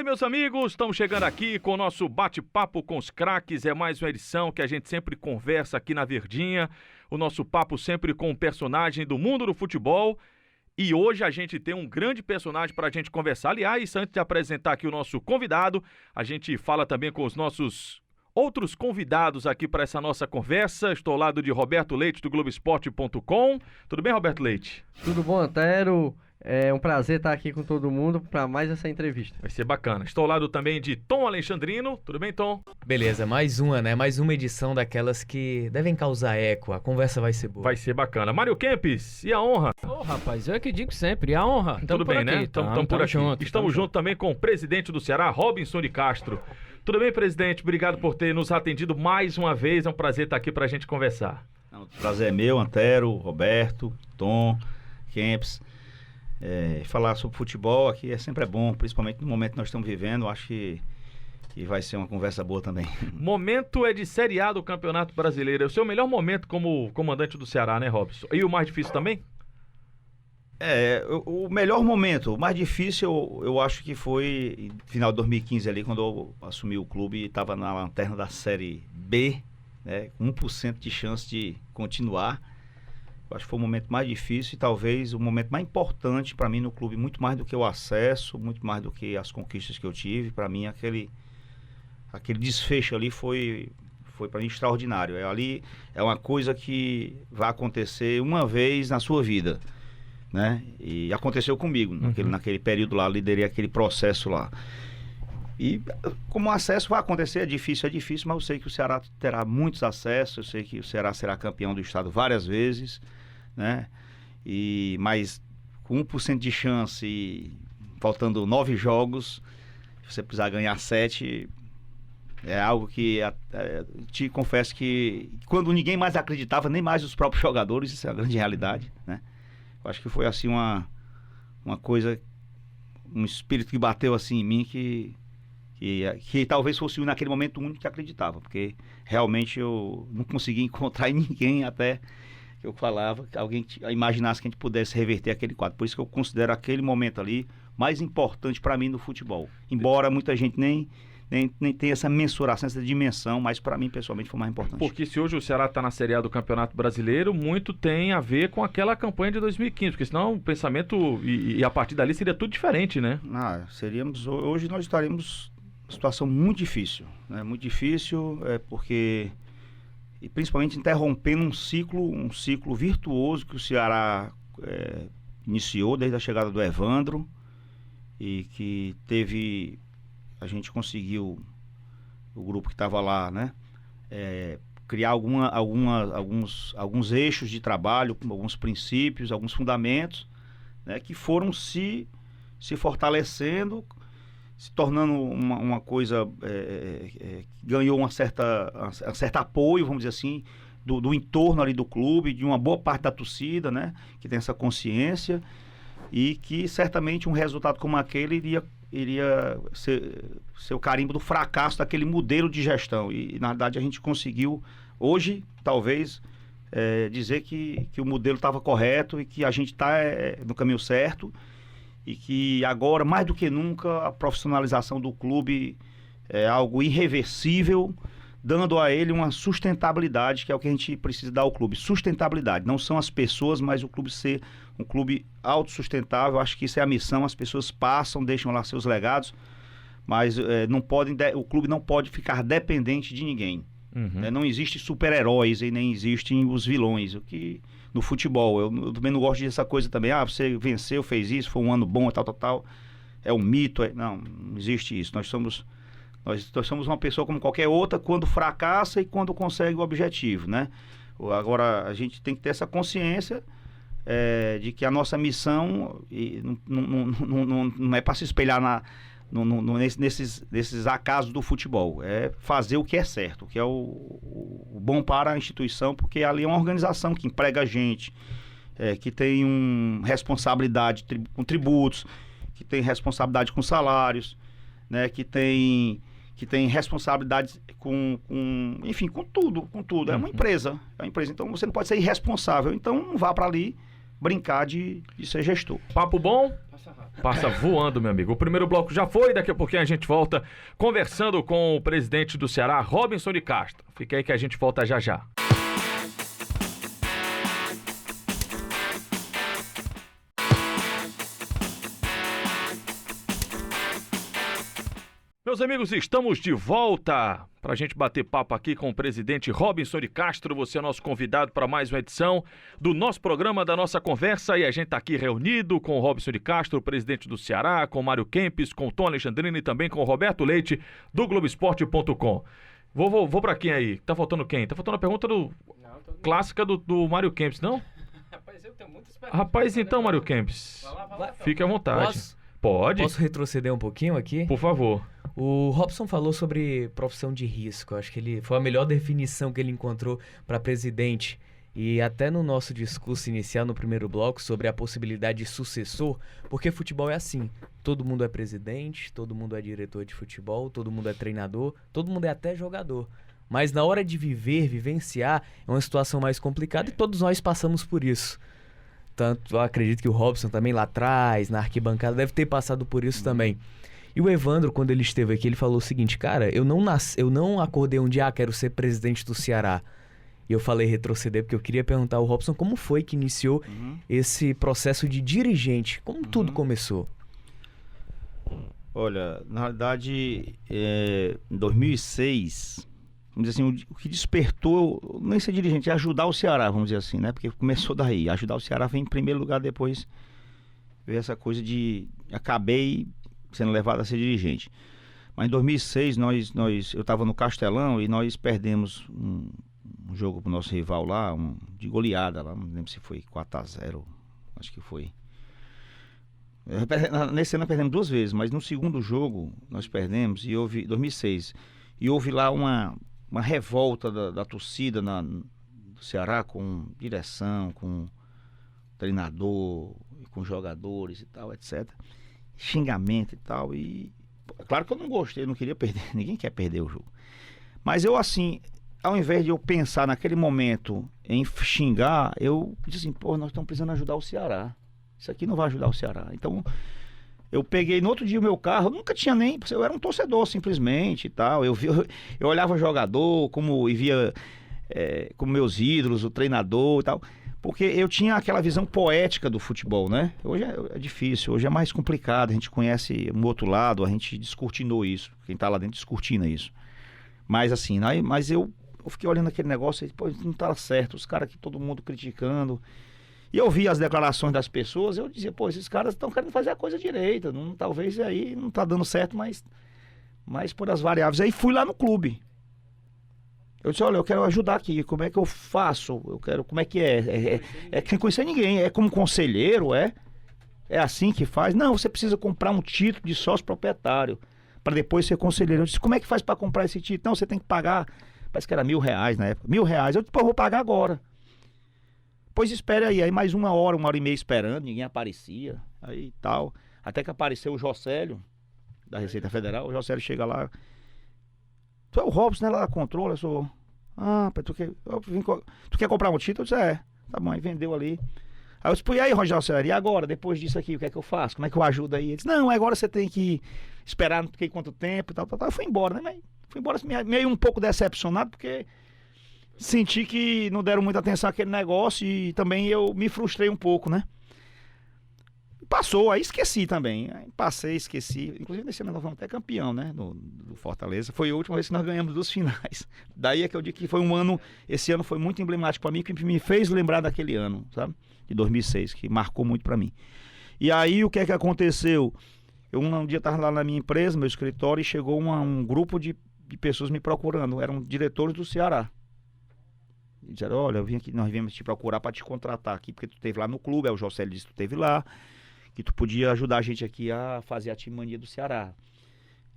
Oi, meus amigos, estamos chegando aqui com o nosso bate-papo com os craques. É mais uma edição que a gente sempre conversa aqui na Verdinha. O nosso papo sempre com um personagem do mundo do futebol. E hoje a gente tem um grande personagem para a gente conversar. Aliás, antes de apresentar aqui o nosso convidado, a gente fala também com os nossos outros convidados aqui para essa nossa conversa. Estou ao lado de Roberto Leite, do Globoesporte.com. Tudo bem, Roberto Leite? Tudo bom, Antero? É um prazer estar aqui com todo mundo para mais essa entrevista. Vai ser bacana. Estou ao lado também de Tom Alexandrino. Tudo bem, Tom? Beleza, mais uma, né? Mais uma edição daquelas que devem causar eco. A conversa vai ser boa. Vai ser bacana. Mário Kempis, e a honra? Ô, rapaz, eu é que digo sempre, a honra. Tudo bem, né? Estamos por aqui. Estamos junto também com o presidente do Ceará, Robinson de Castro. Tudo bem, presidente? Obrigado por ter nos atendido mais uma vez. É um prazer estar aqui para a gente conversar. O prazer é meu, Antero, Roberto, Tom, Kempis. Falar sobre futebol aqui sempre é bom, principalmente no momento que nós estamos vivendo. Acho que vai ser uma conversa boa também. Momento é de Série A do Campeonato Brasileiro. É o seu melhor momento como comandante do Ceará, né, Robson? E o mais difícil também? O melhor momento, o mais difícil eu acho que foi final de 2015 ali, quando eu assumi o clube e estava na lanterna da Série B, né, com 1% de chance de continuar. Eu acho que foi o momento mais difícil e talvez o momento mais importante para mim no clube, muito mais do que o acesso, muito mais do que as conquistas que eu tive. Para mim aquele desfecho ali foi para mim extraordinário. Ali é uma coisa que vai acontecer uma vez na sua vida, né? E aconteceu comigo, naquele período lá, liderei aquele processo lá. E como o acesso vai acontecer, é difícil, mas eu sei que o Ceará terá muitos acessos, eu sei que o Ceará será campeão do estado várias vezes, né? Mas com 1% de chance e faltando 9 jogos, se você precisar ganhar 7, é algo que te confesso que quando ninguém mais acreditava, nem mais os próprios jogadores, isso é a grande realidade, né? Eu acho que foi assim uma coisa, um espírito que bateu assim em mim que talvez fosse naquele momento o único que acreditava, porque realmente eu não conseguia encontrar em ninguém até que eu falava, que alguém imaginasse que a gente pudesse reverter aquele quadro. Por isso que eu considero aquele momento ali mais importante para mim no futebol. Embora muita gente nem tenha essa mensuração, essa dimensão, mas para mim pessoalmente foi mais importante. Porque se hoje o Ceará está na Série A do Campeonato Brasileiro, muito tem a ver com aquela campanha de 2015, porque senão o pensamento e a partir dali seria tudo diferente, né? Hoje nós estaremos numa situação muito difícil, né? Muito difícil, porque... E principalmente interrompendo um ciclo virtuoso que o Ceará iniciou desde a chegada do Evandro e que a gente conseguiu, o grupo que estava lá, né, criar alguns eixos de trabalho, alguns princípios, alguns fundamentos, né, que foram se fortalecendo, se tornando uma coisa que ganhou um certo apoio, vamos dizer assim, do entorno ali do clube, de uma boa parte da torcida, né, que tem essa consciência, e que certamente um resultado como aquele iria ser o carimbo do fracasso daquele modelo de gestão. E na verdade a gente conseguiu hoje, talvez, dizer que o modelo estava correto e que a gente está no caminho certo, e que agora, mais do que nunca, a profissionalização do clube é algo irreversível, dando a ele uma sustentabilidade, que é o que a gente precisa dar ao clube. Sustentabilidade, não são as pessoas, mas o clube ser um clube autossustentável. Acho que isso é a missão. As pessoas passam, deixam lá seus legados, mas o clube não pode ficar dependente de ninguém. Não existe super-heróis e nem existem os vilões. O que no futebol, eu também não gosto dessa coisa também. Você venceu, fez isso, foi um ano bom, tal. É um mito. Não existe isso. Nós somos uma pessoa como qualquer outra quando fracassa e quando consegue o objetivo, né? Agora, a gente tem que ter essa consciência de que a nossa missão não é para se espelhar nesses acasos do futebol. É fazer o que é certo, o que é o bom para a instituição, porque ali é uma organização que emprega gente, que tem responsabilidade com tributos, que tem responsabilidade com salários, né, que tem responsabilidade com tudo. É uma empresa. Então você não pode ser irresponsável. Então não vá para ali brincar de ser gestor. Papo bom? Passa voando, meu amigo. O primeiro bloco já foi, daqui a pouquinho a gente volta conversando com o presidente do Ceará, Robinson de Castro. Fica aí que a gente volta já já. Meus amigos, estamos de volta para a gente bater papo aqui com o presidente Robinson de Castro. Você é nosso convidado para mais uma edição do nosso programa, da nossa conversa. E a gente está aqui reunido com o Robinson de Castro, o presidente do Ceará, com o Mário Kempis, com o Tom Alexandrini e também com o Roberto Leite, do Globoesporte.com. Vou para quem aí? Tá faltando quem? Tá faltando a pergunta clássica do Mário Kempis, não? Rapaz, eu tenho muitas perguntas. Rapaz, então, Mário Kempis, Vai lá. fique à vontade. Pode? Posso retroceder um pouquinho aqui? Por favor. O Robson falou sobre profissão de risco. Acho que foi a melhor definição que ele encontrou para presidente. E até no nosso discurso inicial, no primeiro bloco, sobre a possibilidade de sucessor, porque futebol é assim. Todo mundo é presidente, todo mundo é diretor de futebol, todo mundo é treinador, todo mundo é até jogador. Mas na hora de vivenciar, é uma situação mais complicada e todos nós passamos por isso. Tanto, eu acredito que o Robson também lá atrás, na arquibancada, deve ter passado por isso também. E o Evandro, quando ele esteve aqui, ele falou o seguinte: cara, eu não acordei um dia, quero ser presidente do Ceará. E eu falei retroceder porque eu queria perguntar ao Robson como foi que iniciou esse processo de dirigente, como tudo começou. Olha, na realidade, em 2006, vamos dizer assim, o que despertou, nem ser dirigente, é ajudar o Ceará, vamos dizer assim, né? Porque começou daí, ajudar o Ceará vem em primeiro lugar, depois veio essa coisa de, acabei sendo levado a ser dirigente. Mas em 2006, eu estava no Castelão e nós perdemos um jogo pro nosso rival lá, de goleada lá, não lembro se foi 4-0, acho que foi. Nesse ano nós perdemos 2 vezes, mas no segundo jogo nós perdemos, e houve, 2006, e houve lá uma revolta da torcida do Ceará, com direção, com treinador, com jogadores e tal, etc. Xingamento e tal, e claro que eu não gostei, eu não queria perder, ninguém quer perder o jogo. Mas eu, assim, ao invés de eu pensar naquele momento em xingar, eu disse assim, pô, nós estamos precisando ajudar o Ceará. Isso aqui não vai ajudar o Ceará. Então, eu peguei no outro dia o meu carro, eu nunca tinha nem, eu era um torcedor simplesmente e tal. Eu olhava o jogador, e via como meus ídolos, o treinador e tal. Porque eu tinha aquela visão poética do futebol, né? Hoje é difícil, hoje é mais complicado, a gente conhece um outro lado, a gente descortinou isso, quem tá lá dentro descortina isso. Mas assim, mas eu fiquei olhando aquele negócio e, pô, não tá certo, os caras aqui, todo mundo criticando. E eu vi as declarações das pessoas, eu dizia, pô, esses caras estão querendo fazer a coisa direita, talvez aí não tá dando certo, mas por as variáveis. Aí fui lá no clube. Eu disse, olha, eu quero ajudar aqui, como é que eu faço? Como é que é? É sem conhecer ninguém, é como conselheiro, é assim que faz? Não, você precisa comprar um título de sócio proprietário, para depois ser conselheiro. Eu disse, como é que faz para comprar esse título? Não, você tem que pagar, parece que era R$1.000 na época, R$1.000. Eu disse, pô, eu vou pagar agora. Pois espere aí mais 1 hora, 1h30 esperando, ninguém aparecia, aí tal. Até que apareceu o Jocélio, da Receita Federal, o Jocélio chega lá. Tu é o Robson, né, lá da Controle, eu sou... Ah, tu quer comprar um título? Eu disse, tá bom, aí vendeu ali. Aí eu disse, pô, e aí, Jocélio, e agora, depois disso aqui, o que é que eu faço? Como é que eu ajudo aí? Ele disse, não, agora você tem que esperar não sei quanto tempo e tal. Eu fui embora, né, mas fui embora meio um pouco decepcionado, porque... senti que não deram muita atenção àquele negócio e também eu me frustrei um pouco, né? Passou, aí esqueci também. Aí passei, esqueci. Inclusive, nesse ano nós vamos até campeão, né? Do Fortaleza. Foi a última vez que nós ganhamos dos finais. Daí é que eu digo que foi um ano... Esse ano foi muito emblemático para mim, que me fez lembrar daquele ano, sabe? De 2006, que marcou muito para mim. E aí, o que é que aconteceu? Eu um dia estava lá na minha empresa, meu escritório, e chegou um grupo de pessoas me procurando. Eram diretores do Ceará. E disseram, olha, nós viemos te procurar para te contratar aqui, porque tu esteve lá no clube. Aí o Jocélio disse que tu esteve lá, que tu podia ajudar a gente aqui a fazer a timania do Ceará.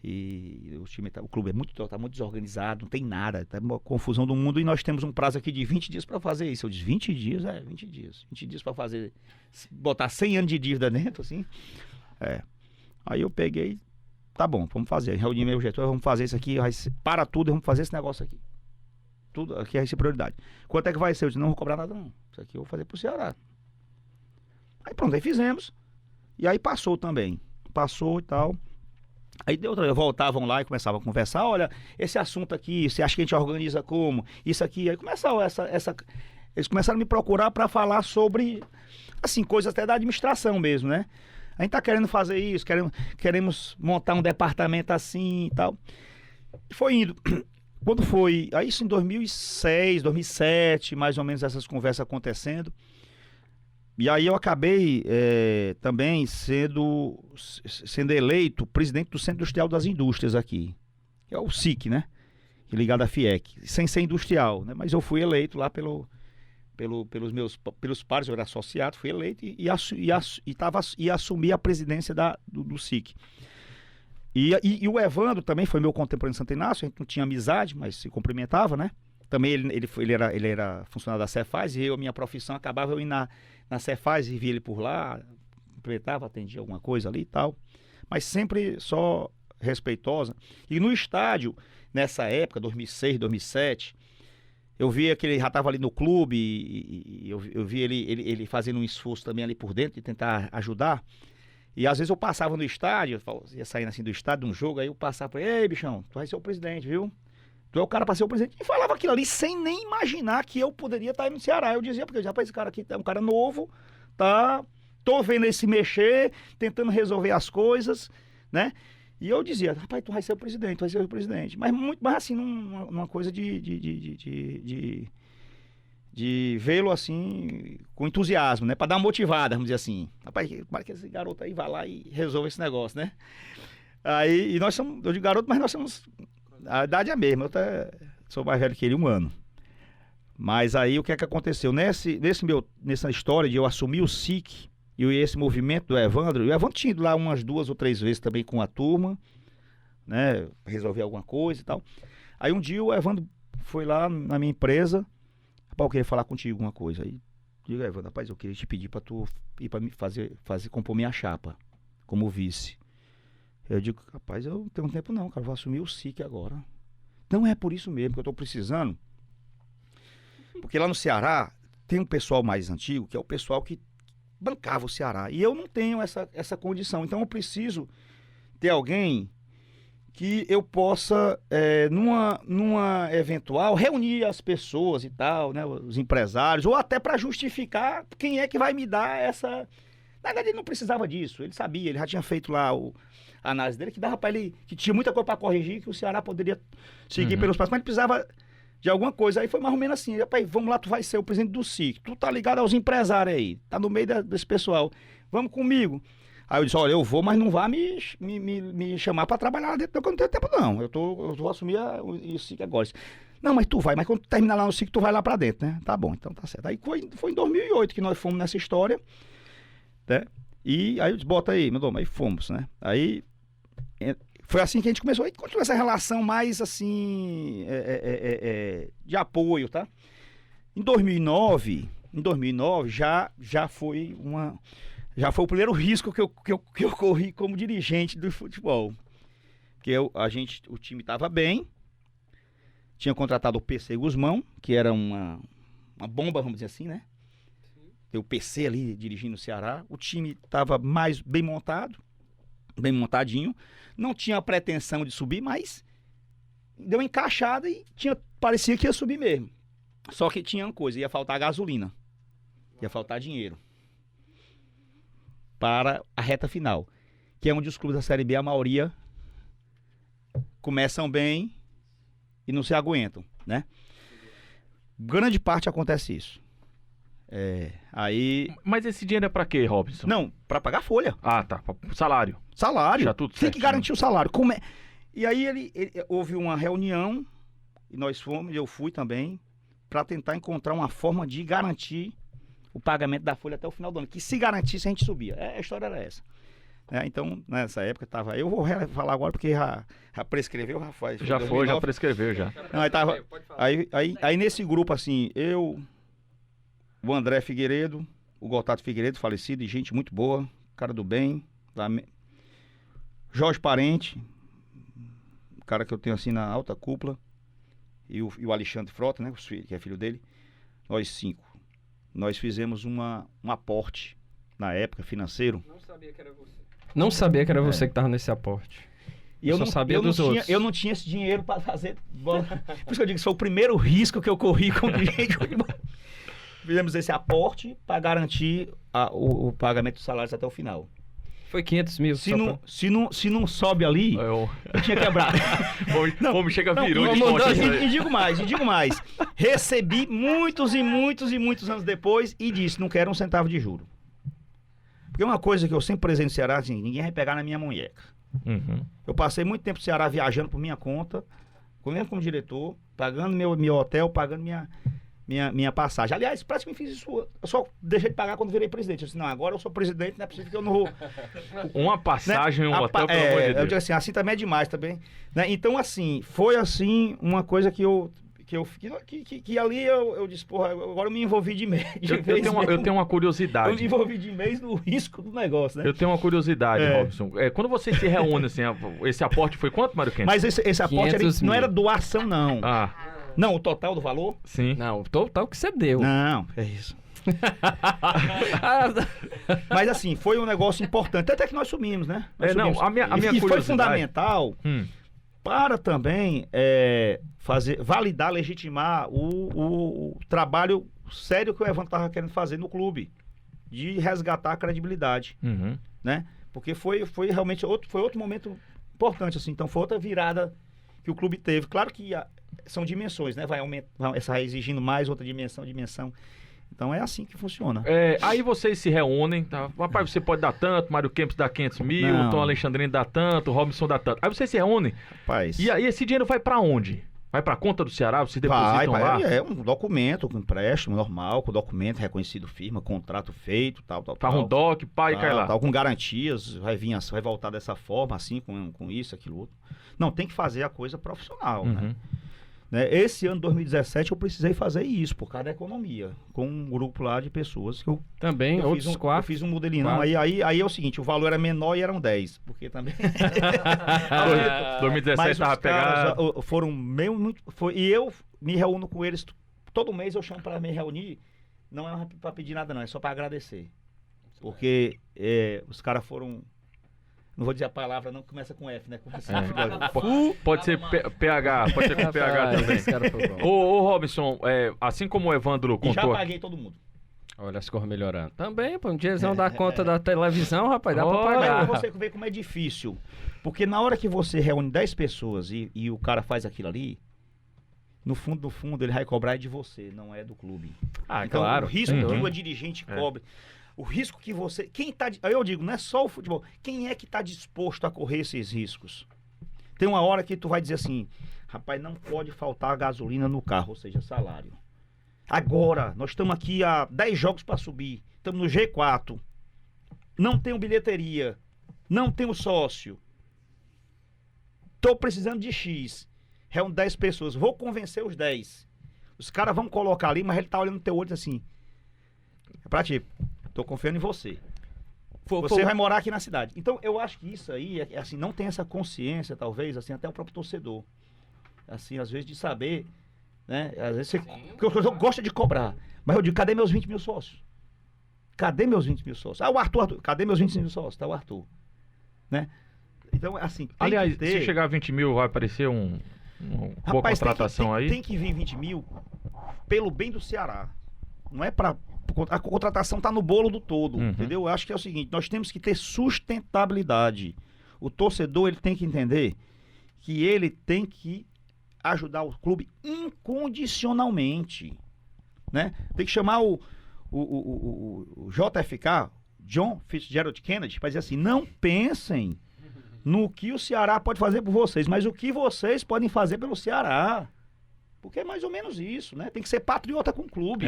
E o clube tá muito desorganizado, não tem nada, tá uma confusão do mundo, e nós temos um prazo aqui de 20 dias para fazer isso. Eu disse, 20 dias? 20 dias. 20 dias para fazer, botar 100 anos de dívida dentro, assim. Aí eu peguei, tá bom, vamos fazer. Reuni meu gestor, vamos fazer isso aqui, para tudo, vamos fazer esse negócio aqui. Tudo aqui vai ser prioridade. Quanto é que vai ser? Eu disse, não vou cobrar nada não. Isso aqui eu vou fazer pro Ceará. Aí pronto, aí fizemos. E aí passou também. Passou e tal. Aí deu outra, voltavam lá e começavam a conversar. Olha, esse assunto aqui, você acha que a gente organiza como? Isso aqui. Aí começou eles começaram a me procurar para falar sobre, assim, coisas até da administração mesmo, né? A gente tá querendo fazer isso, queremos montar um departamento assim e tal. E foi indo. Quando foi, aí isso em 2006, 2007, mais ou menos essas conversas acontecendo. E aí eu acabei também sendo eleito presidente do Centro Industrial das Indústrias aqui, que é o SIC, né? Ligado à FIEC, sem ser industrial, né? Mas eu fui eleito lá pelos pares, eu era associado, fui eleito e assumi a presidência do SIC. E o Evandro também foi meu contemporâneo em Santo Inácio, a gente não tinha amizade, mas se cumprimentava, né? Também ele era funcionário da Cefaz e minha profissão acabava eu indo na Cefaz e via ele por lá, cumprimentava, atendia alguma coisa ali e tal, mas sempre só respeitosa. E no estádio, nessa época, 2006, 2007, eu via que ele já estava ali no clube e eu vi ele fazendo um esforço também ali por dentro de tentar ajudar. E às vezes eu passava no estádio, ia saindo assim do estádio, de um jogo, aí eu passava para ele: ei, bichão, tu vai ser o presidente, viu? Tu é o cara para ser o presidente. E falava aquilo ali sem nem imaginar que eu poderia estar aí no Ceará. Eu dizia, porque rapaz, esse cara aqui é um cara novo, tá? Tô vendo ele se mexer, tentando resolver as coisas, né? E eu dizia, rapaz, tu vai ser o presidente, tu vai ser o presidente. Mas muito mais assim, numa coisa de vê-lo assim, com entusiasmo, né? Para dar uma motivada, vamos dizer assim. Rapaz, como que esse garoto aí vai lá e resolve esse negócio, né? Aí, e nós somos, eu digo garoto, mas nós somos, a idade é a mesma, eu até sou mais velho que ele 1 ano. Mas aí o que é que aconteceu? Nessa história de eu assumir o SIC e esse movimento do Evandro, o Evandro tinha ido lá umas 2 ou 3 vezes também com a turma, né? Resolver alguma coisa e tal. Aí um dia o Evandro foi lá na minha empresa: rapaz, eu queria falar contigo uma coisa. Aí, diga, Evandro, rapaz, eu queria te pedir pra tu ir pra me compor minha chapa como vice. Eu digo, rapaz, eu não tenho tempo não, cara, eu vou assumir o SIC agora. Não é por isso mesmo que eu tô precisando. Porque lá no Ceará tem um pessoal mais antigo, que é o pessoal que bancava o Ceará. E eu não tenho essa condição. Então eu preciso ter alguém que eu possa, numa eventual, reunir as pessoas e tal, né, os empresários, ou até para justificar quem é que vai me dar essa... Na verdade, ele não precisava disso, ele sabia, ele já tinha feito lá a análise dele, que dava para ele, que tinha muita coisa para corrigir, que o Ceará poderia seguir pelos passos, mas ele precisava de alguma coisa. Aí foi mais ou menos assim: rapaz, vamos lá, tu vai ser o presidente do SIC, tu tá ligado aos empresários aí, tá no meio desse pessoal, vamos comigo. Aí eu disse, olha, eu vou, mas não vá me chamar para trabalhar lá dentro, porque eu não tenho tempo não, eu vou assumir o SIC agora. Não, mas tu vai, mas quando tu terminar lá no SIC, tu vai lá para dentro, né? Tá bom, então tá certo. Aí foi em 2008 que nós fomos nessa história, né? E aí eu disse, bota aí, meu nome, aí fomos, né? Aí foi assim que a gente começou, aí continuou essa relação mais assim, de apoio, tá? Em 2009 já foi o primeiro risco que eu corri como dirigente do futebol. Porque o time estava bem, tinha contratado o PC Guzmão, que era uma bomba, vamos dizer assim, né? Tem o PC ali dirigindo o Ceará, o time estava mais bem montado, bem montadinho, não tinha a pretensão de subir, mas deu uma encaixada e parecia que ia subir mesmo. Só que tinha uma coisa, ia faltar gasolina, ia faltar dinheiro para a reta final, que é onde os clubes da Série B, a maioria, começam bem e não se aguentam, né? Grande parte acontece isso. Aí... Mas esse dinheiro é pra quê, Robson? Não, para pagar folha. Ah, tá. Salário. Salário. Já tudo Tem certo, que garantir o salário. E aí houve uma reunião e eu fui também, para tentar encontrar uma forma de garantir o pagamento da folha até o final do ano. Que se garantisse, a gente subia. A história era essa. Então, nessa época, eu vou falar agora porque já prescreveu, Rafael. Já foi, já prescreveu, já. Não, aí nesse grupo, assim, o André Figueiredo, o Gotato Figueiredo, falecido, e gente muito boa, cara do bem, Jorge Parente, o cara que eu tenho assim na alta cúpula, e o Alexandre Frota, né, que é filho dele, nós 5. Nós fizemos um aporte na época, financeiro. Não sabia que era você. Não sabia que era você que estava nesse aporte. E eu só não sabia dos outros. Eu não tinha esse dinheiro para fazer bola. Por isso que eu digo que foi o primeiro risco que eu corri com o dirigente. Fizemos esse aporte para garantir o pagamento dos salários até o final. Foi 500 mil. Se não sobe ali, eu tinha quebrado. Como chega virou de e digo mais. Recebi muitos anos depois e disse, não quero um centavo de juro. Porque uma coisa que eu sempre presei no Ceará, assim, ninguém vai pegar na minha munheca. Uhum. Eu passei muito tempo no Ceará viajando por minha conta, mesmo como diretor, pagando meu hotel, pagando minha passagem. Aliás, praticamente fiz isso. Eu só deixei de pagar quando virei presidente. Eu disse, não, agora eu sou presidente, não é possível que eu não vou. Uma passagem, um hotel, pelo amor de Deus. Eu digo assim também é demais também. Né? Então, assim, foi assim uma coisa que ali eu disse, porra, agora eu me envolvi de mês. Eu tenho uma curiosidade. Eu me envolvi de mês no risco do negócio, né? Eu tenho uma curiosidade, Robson. Quando vocês se reúnem, assim, esse aporte foi quanto, Mário Kempis? Mas esse aporte não era doação, não. Não, o total do valor? Sim. Não, o total que você deu. Não, é isso. Mas assim, foi um negócio importante. Até que nós sumimos, né? A minha curiosidade. Foi fundamental para também validar, legitimar o trabalho sério que o Evandro estava querendo fazer no clube. De resgatar a credibilidade. Uhum. Né? Porque foi realmente outro momento importante. Assim. Então foi outra virada que o clube teve. Claro que são dimensões, né? Vai exigindo mais outra dimensão. Então é assim que funciona. Aí vocês se reúnem, tá? Rapaz, você pode dar tanto, Mário Kempis dá 500 mil, o Tom Alexandrino dá tanto, o Robson dá tanto. Aí vocês se reúnem. Rapaz. E aí esse dinheiro vai pra onde? Vai pra conta do Ceará? Vocês depositam lá? É um documento, um empréstimo normal, com documento reconhecido, firma, contrato feito, tal. Farra um DOC, pai, cai lá. Com garantias, vai voltar dessa forma, assim, com isso, aquilo, outro. Não, tem que fazer a coisa profissional, né? Esse ano, 2017, eu precisei fazer isso, por causa da economia, com um grupo lá de pessoas que eu... Também, outros quatro. Eu fiz um modelinho, não, aí é o seguinte, o valor era menor e eram 10, porque também... 2017 estava pegado. Foram muito... E eu me reúno com eles, todo mês eu chamo para me reunir, não é para pedir nada não, é só para agradecer. Porque os caras foram... Não vou dizer a palavra, não, começa com F, né? Pode ser PH, pode ser com PH também. Ô Robson, assim como o Evandro contou... Já paguei todo mundo. Olha as coisas melhorando. Também, pô, um dia eles vão dar conta da televisão, rapaz, dá pra pagar. Você vê como é difícil. Porque na hora que você reúne 10 pessoas e o cara faz aquilo ali, no fundo, ele vai cobrar de você, não é do clube. Então, claro. O risco que o dirigente cobre... O risco que você... eu digo, não é só o futebol. Quem é que está disposto a correr esses riscos? Tem uma hora que tu vai dizer assim, rapaz, não pode faltar gasolina no carro, ou seja, salário. Agora, nós estamos aqui há 10 jogos para subir. Estamos no G4. Não tenho bilheteria. Não tenho sócio. Estou precisando de X. Reúne 10 pessoas. Vou convencer os 10. Os caras vão colocar ali, mas ele tá olhando no teu olho assim. É pra ti. Tô confiando em você. Você vai morar aqui na cidade. Então, eu acho que isso aí, assim, não tem essa consciência, talvez, assim, até o próprio torcedor. Assim, às vezes, de saber, né? Às vezes porque o torcedor gosta de cobrar. Mas eu digo, cadê meus 20 mil sócios? Cadê meus 20 mil sócios? O Arthur. Cadê meus 20 mil sócios? Tá o Arthur. Né? Então, assim, tem aliás, que ter... se chegar a 20 mil, vai aparecer uma boa contratação aí? Tem que vir 20 mil pelo bem do Ceará. Não é pra... A contratação está no bolo do todo, entendeu? Eu acho que é o seguinte, nós temos que ter sustentabilidade. O torcedor, ele tem que entender que ele tem que ajudar o clube incondicionalmente, né? Tem que chamar o JFK, John Fitzgerald Kennedy, para dizer assim, não pensem no que o Ceará pode fazer por vocês, mas o que vocês podem fazer pelo Ceará. Porque é mais ou menos isso, né? Tem que ser patriota com o clube.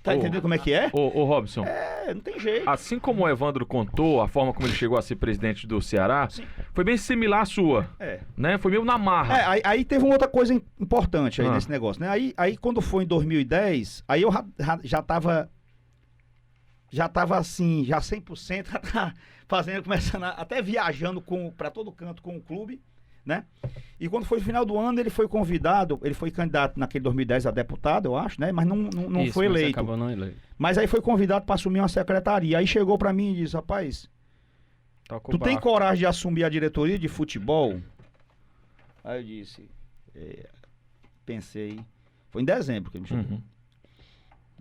Tá entendendo como é que é? Ô Robson. Não tem jeito. Assim como o Evandro contou, a forma como ele chegou a ser presidente do Ceará, foi bem similar à sua. Né? Foi meio na marra. Aí teve uma outra coisa importante aí nesse negócio, né? Aí quando foi em 2010, aí eu já tava assim, já 100%, fazendo, começando até viajando para todo canto com o clube, né? E quando foi no final do ano, ele foi convidado, ele foi candidato naquele 2010 a deputado, eu acho, né? Mas não Isso, foi mas eleito. acabou não eleito. Mas aí foi convidado para assumir uma secretaria. Aí chegou para mim e disse, rapaz, Toca o tu tem barco. coragem de assumir a diretoria de futebol? Aí eu disse, pensei, foi em dezembro que ele me chamou. Uhum.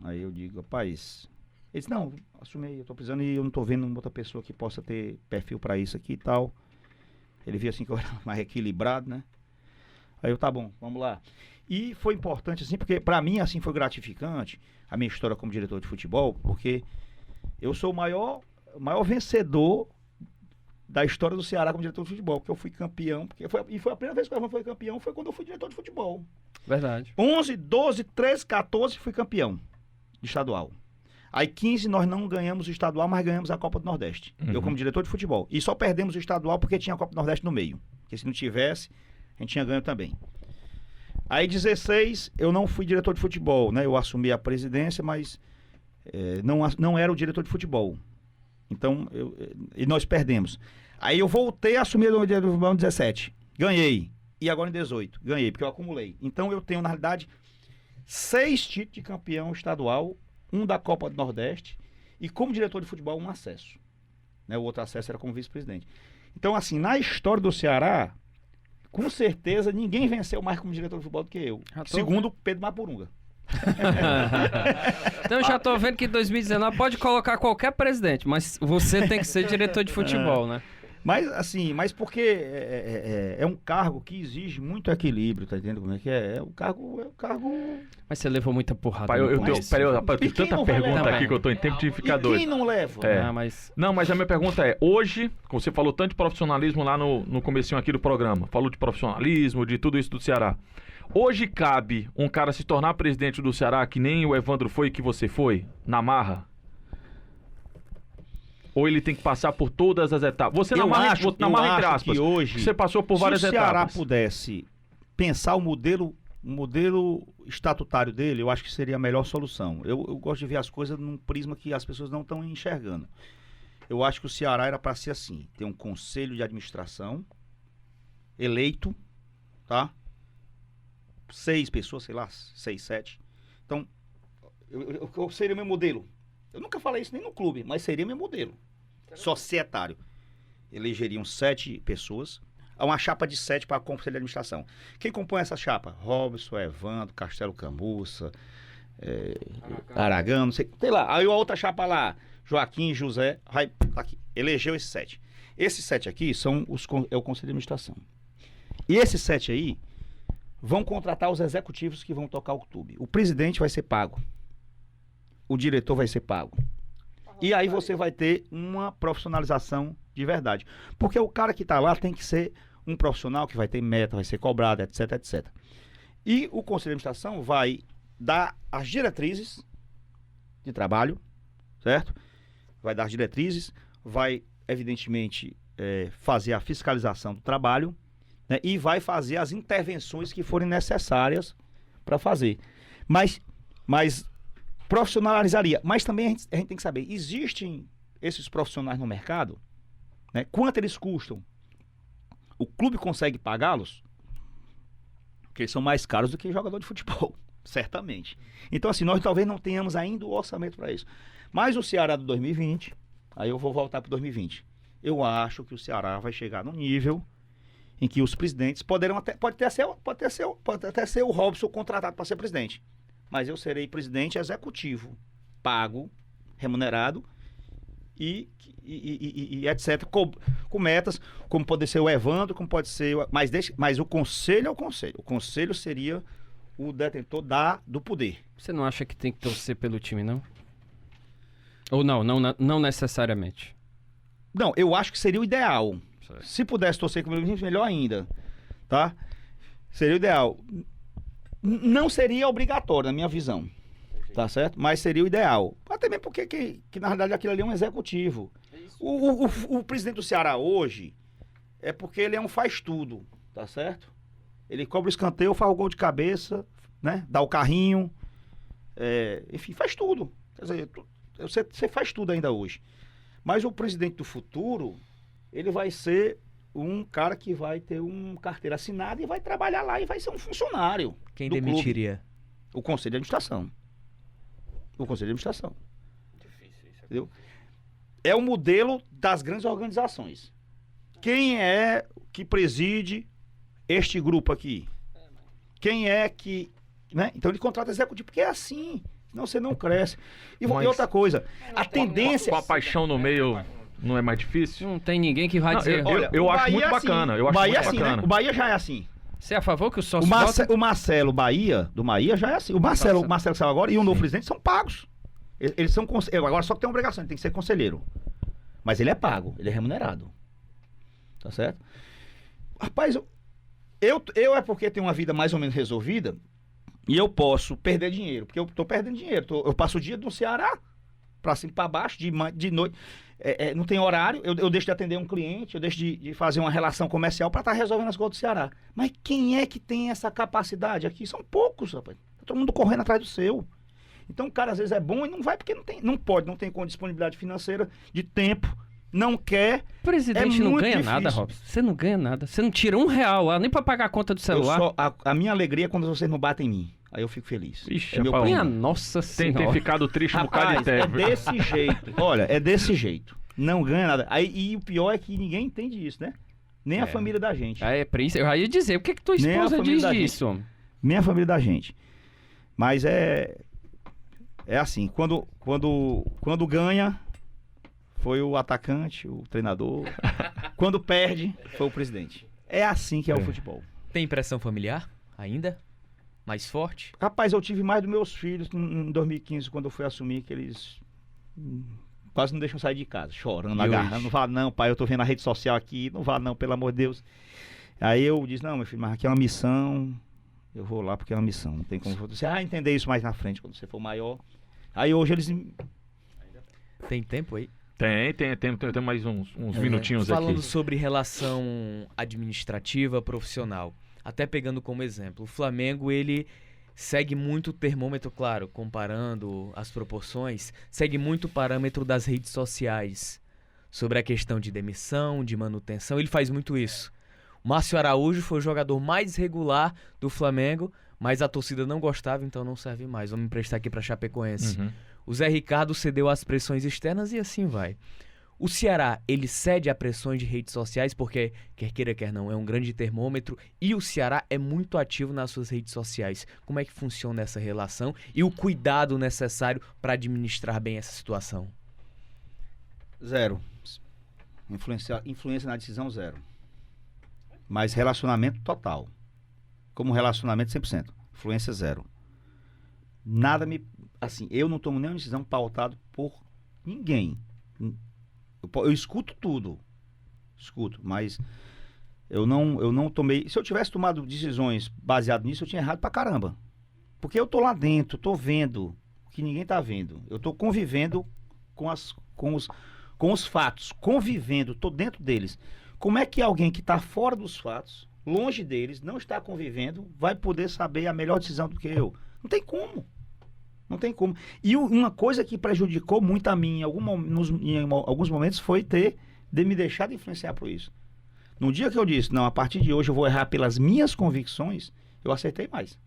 Aí eu digo, rapaz, ele disse, não, assumi, eu tô precisando e eu não tô vendo outra pessoa que possa ter perfil para isso aqui e tal. Ele viu assim que eu era mais equilibrado, né? Aí eu, tá bom, vamos lá. E foi importante, assim, porque pra mim, assim, foi gratificante a minha história como diretor de futebol, porque eu sou o maior vencedor da história do Ceará como diretor de futebol, porque eu fui campeão, e foi a primeira vez que o Evandro foi campeão, foi quando eu fui diretor de futebol. Verdade. 11, 12, 13, 14 fui campeão de estadual. Aí 15 nós não ganhamos o estadual, mas ganhamos a Copa do Nordeste. Uhum. Eu como diretor de futebol. E só perdemos o estadual porque tinha a Copa do Nordeste no meio. Porque se não tivesse, a gente tinha ganho também. Aí 16 eu não fui diretor de futebol, né? Eu assumi a presidência, mas não era o diretor de futebol. Então, e nós perdemos. Aí eu voltei a assumir o diretor de futebol em 17. Ganhei. E agora em 18. Ganhei, porque eu acumulei. Então eu tenho, na realidade, 6 títulos de campeão estadual, um da Copa do Nordeste, e como diretor de futebol, um acesso. Né? O outro acesso era como vice-presidente. Então, assim, na história do Ceará, com certeza ninguém venceu mais como diretor de futebol do que eu. Segundo Pedro Mapurunga. Então eu já tô vendo que em 2019 pode colocar qualquer presidente, mas você tem que ser diretor de futebol, né? Mas, assim, porque é um cargo que exige muito equilíbrio, tá entendendo como é que é? É um cargo... Mas você levou muita porrada. Pai, no eu tenho, começo. peraí, rapaz, eu tenho E quem tanta não vai pergunta levar? aqui que eu tô em tempo de ficar E doido. quem não leva? É. Ah, mas... Não, mas a minha pergunta é, hoje, como você falou tanto de profissionalismo lá no comecinho aqui do programa, falou de profissionalismo, de tudo isso do Ceará. Hoje cabe um cara se tornar presidente do Ceará que nem o Evandro foi, que você foi, na marra? Ou ele tem que passar por todas as etapas? Você na marra, entre aspas, que hoje, você passou por várias se o Ceará etapas. pudesse pensar o modelo estatutário dele, eu acho que seria a melhor solução. Eu gosto de ver as coisas num prisma que as pessoas não estão enxergando. Eu acho que o Ceará era para ser assim, ter um conselho de administração eleito, tá? 6 pessoas, sei lá, 6, 7. Então, eu seria meu modelo. Eu nunca falei isso nem no clube, mas seria meu modelo. Societário. Elegeriam 7 pessoas, uma chapa de 7 para o conselho de administração. Quem compõe essa chapa? Robson, Evandro, Castelo Camussa, Aragão, não sei lá. Aí a outra chapa lá, Joaquim, José, tá aqui. Elegeu esses 7. Esses 7 aqui é o conselho de administração. E esses 7 aí vão contratar os executivos que vão tocar o clube. O presidente vai ser pago. O diretor vai ser pago. E aí você vai ter uma profissionalização de verdade. Porque o cara que está lá tem que ser um profissional que vai ter meta, vai ser cobrado, etc, etc. E o conselho de administração vai dar as diretrizes de trabalho, certo? Vai dar as diretrizes, vai, evidentemente, fazer a fiscalização do trabalho, né? E vai fazer as intervenções que forem necessárias para fazer. Mas profissionalizaria. Mas também a gente tem que saber, existem esses profissionais no mercado, né? Quanto eles custam? O clube consegue pagá-los? Porque eles são mais caros do que jogador de futebol, certamente. Então, assim, nós talvez não tenhamos ainda o orçamento para isso. Mas o Ceará do 2020, aí eu vou voltar para 2020. Eu acho que o Ceará vai chegar num nível em que os presidentes pode até ser o Robson contratado para ser presidente. Mas eu serei presidente executivo, pago, remunerado e etc. Com metas, como pode ser o Evandro, como pode ser... Mas o conselho é o conselho. O conselho seria o detentor do poder. Você não acha que tem que torcer pelo time, não? Ou não necessariamente? Não, eu acho que seria o ideal. Certo. Se pudesse torcer com o meu time, melhor ainda. Tá? Seria o ideal. Não seria obrigatório, na minha visão. Tá certo? Mas seria o ideal. Até mesmo porque que na verdade aquilo ali é um executivo. O presidente do Ceará hoje é porque ele é um faz-tudo. Tá certo? Ele cobra o escanteio, faz o gol de cabeça, né? Dá o carrinho. Enfim, faz tudo. Quer dizer, você faz tudo ainda hoje. Mas o presidente do futuro, ele vai ser um cara que vai ter um carteira assinada e vai trabalhar lá e vai ser um funcionário. Quem do demitiria? clube. O Conselho de Administração. O Conselho de Administração. Entendeu? É o modelo das grandes organizações. Quem é que preside este grupo aqui? Quem é que... Né? Então ele contrata executivo, porque é assim. Senão você não cresce. E outra coisa, a tendência... Com a paixão no meio, não é mais difícil? Não tem ninguém que vai Não, dizer. eu o acho Bahia muito é assim. bacana. Eu O acho Bahia muito é assim, bacana. né? O Bahia já é assim. Você é a favor que o sócio vote? O Marcelo Bahia, do Bahia, já é assim. O Marcelo que saiu agora e o novo presidente são pagos. Eles são agora só que tem uma obrigação, ele tem que ser conselheiro. Mas ele é pago, ele é remunerado. Tá certo? Rapaz, eu é porque tenho uma vida mais ou menos resolvida e eu posso perder dinheiro, porque eu tô perdendo dinheiro. Eu passo o dia no Ceará, pra cima e pra baixo, de noite. Não tem horário, eu deixo de atender um cliente, eu deixo de fazer uma relação comercial pra estar resolvendo as coisas do Ceará. Mas quem é que tem essa capacidade aqui? São poucos, rapaz. Tá todo mundo correndo atrás do seu. Então o cara às vezes é bom e não vai porque não tem com disponibilidade financeira, de tempo, não quer. O presidente não muito ganha difícil. nada, Robson. Você não ganha nada. Você não tira R$1 lá, nem pra pagar a conta do celular. A minha alegria é quando vocês não batem em mim. Aí eu fico feliz. Ixi, é meu rapaz, Minha prêmio. nossa Tem senhora. ficado triste um bocado de Rapaz, tempo. é desse jeito. Olha, é desse jeito. Não ganha nada. E o pior é que ninguém entende isso, né? Nem a família da gente. É, príncipe, eu já ia dizer, por que tua Nem a esposa família diz da disso, homem? Nem a família da gente. Mas é assim, quando ganha, foi o atacante, o treinador. Quando perde, foi o presidente. É assim que é o futebol. Tem pressão familiar ainda? Mais forte? Rapaz, eu tive mais dos meus filhos em 2015, quando eu fui assumir, que eles quase não deixam sair de casa, chorando, E agarrando. hoje? Não vá não, pai, eu tô vendo a rede social aqui, não vá não, pelo amor de Deus. Aí eu disse, não, meu filho, mas aqui é uma missão, eu vou lá porque é uma missão. Não tem como você entender isso mais na frente, quando você for maior. Aí hoje eles... Tem tempo aí? Tem mais uns minutinhos Falando aqui. sobre relação administrativa, profissional, até pegando como exemplo, o Flamengo, ele segue muito o termômetro, claro, comparando as proporções, segue muito o parâmetro das redes sociais, sobre a questão de demissão, de manutenção, ele faz muito isso. O Márcio Araújo foi o jogador mais regular do Flamengo, mas a torcida não gostava, então não serve mais. Vamos emprestar aqui para Chapecoense. Uhum. O Zé Ricardo cedeu às pressões externas e assim vai. O Ceará, ele cede a pressões de redes sociais, porque, quer queira, quer não, é um grande termômetro, e o Ceará é muito ativo nas suas redes sociais. Como é que funciona essa relação e o cuidado necessário para administrar bem essa situação? Zero. Influência na decisão, zero. Mas relacionamento total. Como relacionamento 100%. Influência zero. Nada me... Assim, eu não tomo nenhuma decisão pautado por ninguém. Eu escuto tudo. Escuto, mas eu não tomei... Se eu tivesse tomado decisões baseadas nisso, eu tinha errado pra caramba. Porque eu tô lá dentro, tô vendo o que ninguém tá vendo. Eu tô convivendo com os fatos. Convivendo, tô dentro deles. Como é que alguém que tá fora dos fatos, longe deles, não está convivendo, vai poder saber a melhor decisão do que eu? Não tem como. Não tem como. E uma coisa que prejudicou muito a mim em alguns momentos foi de me deixar de influenciar por isso. No dia que eu disse, não, a partir de hoje eu vou errar pelas minhas convicções, eu acertei mais.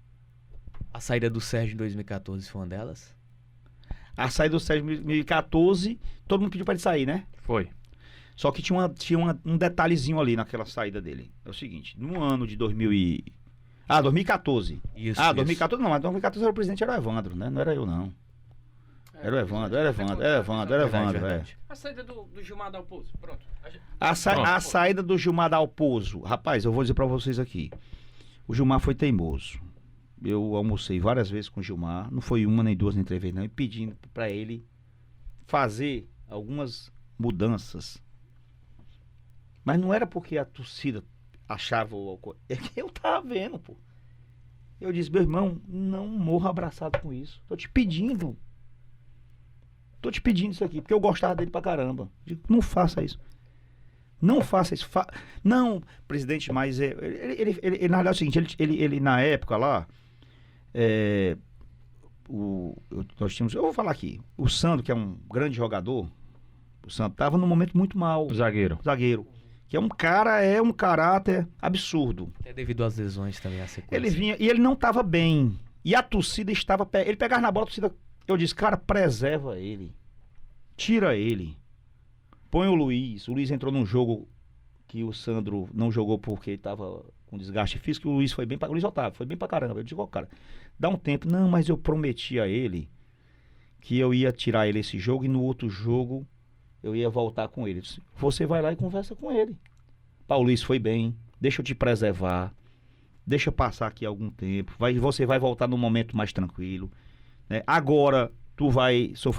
A saída do Sérgio em 2014 foi uma delas? A saída do Sérgio em 2014, todo mundo pediu para ele sair, né? Foi. Só que tinha um detalhezinho ali naquela saída dele. É o seguinte, no ano de 2014. Isso. 2014 não, mas 2014 o presidente era o Evandro, né? Não era eu, não. Era o Evandro. Verdade. A saída do Gilmar Dalpozo, pronto. A saída do Gilmar Dalpozo. Rapaz, eu vou dizer pra vocês aqui. O Gilmar foi teimoso. Eu almocei várias vezes com o Gilmar. Não foi uma, nem duas, nem três vezes, não. E pedindo pra ele fazer algumas mudanças. Mas não era porque a torcida achava é que eu tava vendo, pô. Eu disse, meu irmão, não morra abraçado com isso. Tô te pedindo isso aqui, porque eu gostava dele pra caramba. Digo, não faça isso. Não faça isso. Não, presidente, mas ele na verdade é o seguinte, ele na época lá, nós tínhamos, eu vou falar aqui, o Sandro, que é um grande jogador, o Sandro tava num momento muito mal. O zagueiro. Que é um caráter absurdo. É devido às lesões também, a sequência. Ele vinha e ele não estava bem. E a torcida estava... Ele pegava na bola, a torcida... Eu disse, cara, preserva ele. Tira ele. Põe o Luiz. O Luiz entrou num jogo que o Sandro não jogou porque estava com desgaste físico. O Luiz foi bem pra... O Luiz Otávio foi bem pra caramba. Eu disse, cara, dá um tempo. Não, mas eu prometi a ele que eu ia tirar ele esse jogo e no outro jogo eu ia voltar com ele. Eu disse, você vai lá e conversa com ele. Paulista foi bem. Deixa eu te preservar. Deixa passar aqui algum tempo. Você vai voltar num momento mais tranquilo. Né? Agora, tu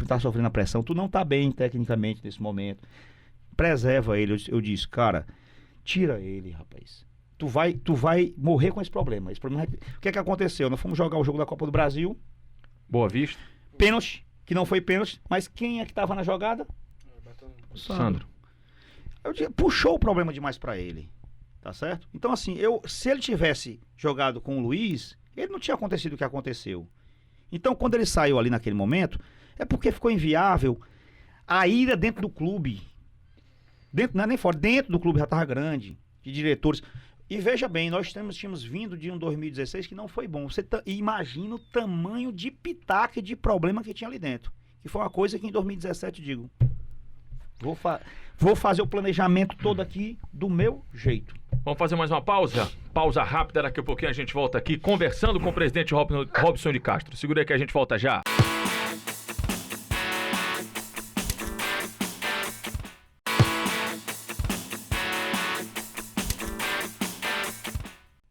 tá sofrendo a pressão. Tu não tá bem tecnicamente nesse momento. Preserva ele. Eu disse, cara, tira ele, rapaz. Tu vai morrer com esse problema. O que é que aconteceu? Nós fomos jogar o jogo da Copa do Brasil. Boa Vista. Pênalti, que não foi pênalti. Mas quem é que tava na jogada? Sandro. Puxou o problema demais pra ele. Tá certo? Então, assim, se ele tivesse jogado com o Luiz, ele não tinha acontecido o que aconteceu. Então, quando ele saiu ali naquele momento, é porque ficou inviável a ira dentro do clube. Não é nem fora, dentro do clube já estava grande, de diretores. E veja bem, nós tínhamos vindo de um 2016 que não foi bom. Você imagina o tamanho de pitaco e de problema que tinha ali dentro. Que foi uma coisa que em 2017, digo, vou fazer o planejamento todo aqui do meu jeito. Vamos fazer mais uma pausa? Pausa rápida, daqui a pouquinho a gente volta aqui conversando com o presidente Robson de Castro. Segura aí que a gente volta já.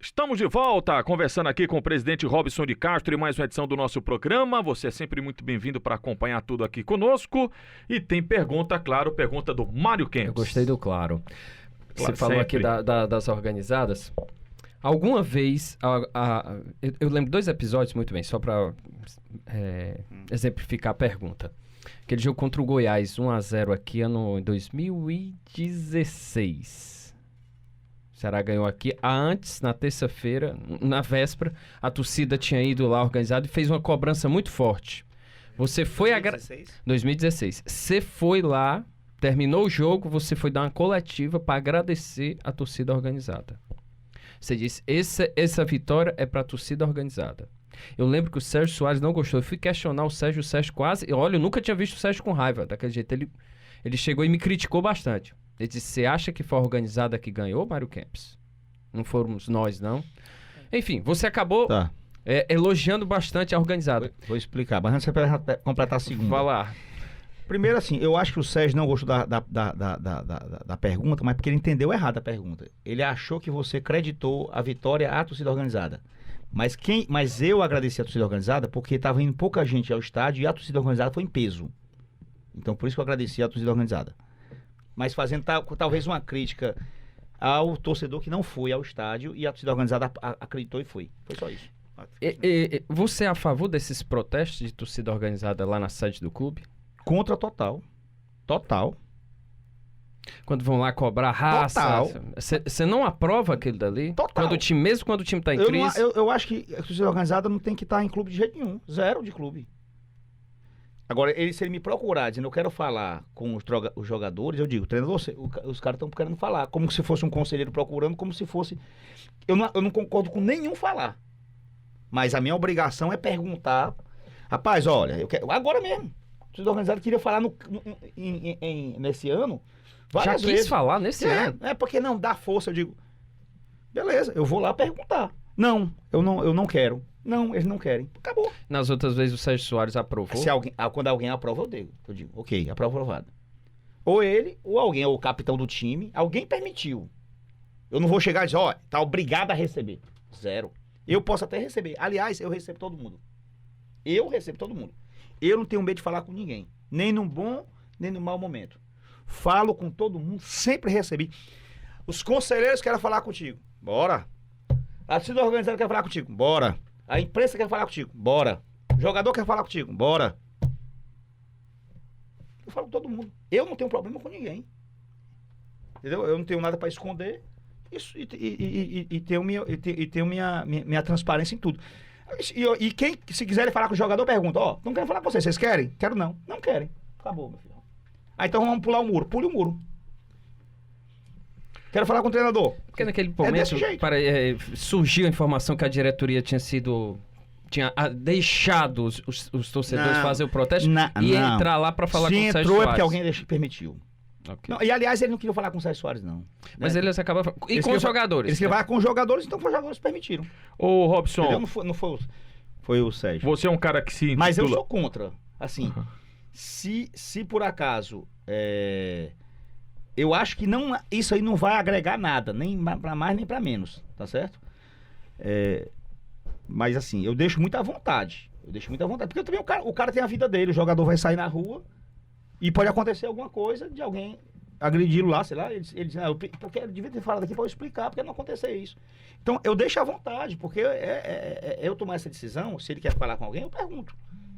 Estamos de volta, conversando aqui com o presidente Robson de Castro e mais uma edição do nosso programa. Você é sempre muito bem-vindo para acompanhar tudo aqui conosco. E tem pergunta, claro, pergunta do Mário Kempis. Eu gostei do claro. Claro, você falou sempre. aqui das organizadas. Alguma vez, eu lembro 2 episódios muito bem, só para exemplificar a pergunta. Aquele jogo contra o Goiás, 1-0 aqui, em 2016. O Ceará ganhou aqui. Antes, na terça-feira, na véspera, a torcida tinha ido lá organizado e fez uma cobrança muito forte. Você foi... 2016. Você foi lá, terminou o jogo, você foi dar uma coletiva para agradecer a torcida organizada. Você disse, essa vitória é para a torcida organizada. Eu lembro que o Sérgio Soares não gostou. Eu fui questionar o Sérgio quase... Olha, eu nunca tinha visto o Sérgio com raiva daquele jeito. Ele chegou e me criticou bastante. Ele disse, você acha que foi a organizada que ganhou, Mário Kempis? Não fomos nós, não? Enfim, você acabou elogiando bastante a organizada. Vou explicar, mas antes você vai completar a segunda. Vai lá. Primeiro, assim, eu acho que o Sérgio não gostou da pergunta, mas porque ele entendeu errado a pergunta. Ele achou que você creditou a vitória à torcida organizada. Mas eu agradeci a torcida organizada porque estava indo pouca gente ao estádio e a torcida organizada foi em peso. Então, por isso que eu agradeci a torcida organizada. Mas fazendo talvez uma crítica ao torcedor que não foi ao estádio e a torcida organizada acreditou e foi. Foi só isso. Você é a favor desses protestos de torcida organizada lá na sede do clube? Contra total. Total. Quando vão lá cobrar raça. Você não aprova aquele dali? Total. Mesmo quando o time está em crise? Eu acho que a torcida organizada não tem que estar em clube de jeito nenhum. Zero de clube. Agora, se ele me procurar dizendo eu quero falar com os jogadores, eu digo, treinador, os caras estão querendo falar. Como se fosse um conselheiro procurando, como se fosse... Eu não concordo com nenhum falar. Mas a minha obrigação é perguntar. Rapaz, olha, eu quero... Agora mesmo. A torcida organizada queria falar nesse ano. Já quis falar nesse ano? É porque não dá força, eu digo. Beleza, eu vou lá perguntar. Não, eu não quero. Não, eles não querem. Acabou. Nas outras vezes o Sérgio Soares aprovou? Quando alguém aprova, eu digo, ok, aprovado. Ou ele, ou alguém, ou o capitão do time, alguém permitiu. Eu não vou chegar e dizer, tá obrigado a receber. Zero. Eu posso até receber. Aliás, eu recebo todo mundo. Eu não tenho medo de falar com ninguém. Nem no bom, nem no mau momento. Falo com todo mundo, sempre recebi. Os conselheiros querem falar contigo. Bora. A torcida organizada quer falar contigo. Bora. A imprensa quer falar contigo. Bora. O jogador quer falar contigo. Bora. Eu falo com todo mundo. Eu não tenho problema com ninguém. Entendeu? Eu não tenho nada para esconder. Isso, e tenho minha transparência em tudo. E quem, se quiserem falar com o jogador, pergunta, não quero falar com vocês querem? Quero não. Não querem. Acabou, meu filho. Então vamos pular o muro. Pule o muro. Quero falar com o treinador. Porque naquele desse momento jeito. surgiu a informação que a diretoria tinha deixado os torcedores Não. fazer o protesto e Não. entrar lá pra falar Se com o Sérgio entrou Soares. é porque alguém permitiu. Ok. Não, e aliás, ele não queria falar com o Sérgio Soares, não. Mas né? eles acabam... E Eles com os queriam- jogadores. Eles queriam falar com os jogadores, então os jogadores permitiram. Ô, Robson, Entendeu? Não foi o Sérgio. você é um cara que se intitula... Mas eu sou contra. Assim, Uhum. se por acaso eu acho que isso aí não vai agregar nada, nem pra mais nem pra menos, tá certo? Mas assim, eu deixo muito à vontade. Porque também o cara tem a vida dele, o jogador vai sair na rua e pode acontecer alguma coisa de alguém agredi-lo lá, sei lá, ele diz, porque ele devia ter falado aqui pra eu explicar, porque não acontecer isso. Então, eu deixo à vontade, porque eu tomar essa decisão, se ele quer falar com alguém, eu pergunto.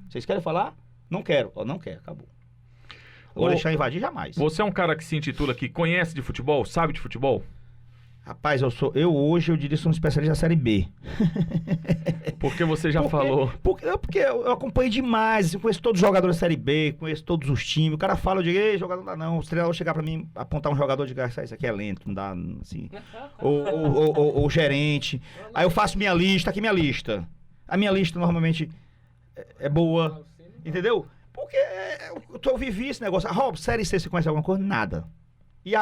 Vocês querem falar? Não quero. Não quero, acabou. Vou deixar invadir jamais. Você é um cara que se intitula que conhece de futebol, sabe de futebol? Rapaz, hoje eu diria que sou um especialista da Série B. Porque você já falou. Porque eu acompanho demais, eu conheço todos os jogadores da Série B, conheço todos os times. O cara fala, eu digo, ei, jogador não dá não. O treinador chegar pra mim, apontar um jogador de gás, isso aqui é lento, não dá, assim. ou gerente. Aí eu faço minha lista, aqui minha lista. A minha lista normalmente é boa, entendeu? Porque eu vivi esse negócio. Rob, Série C, você conhece alguma coisa? Nada. E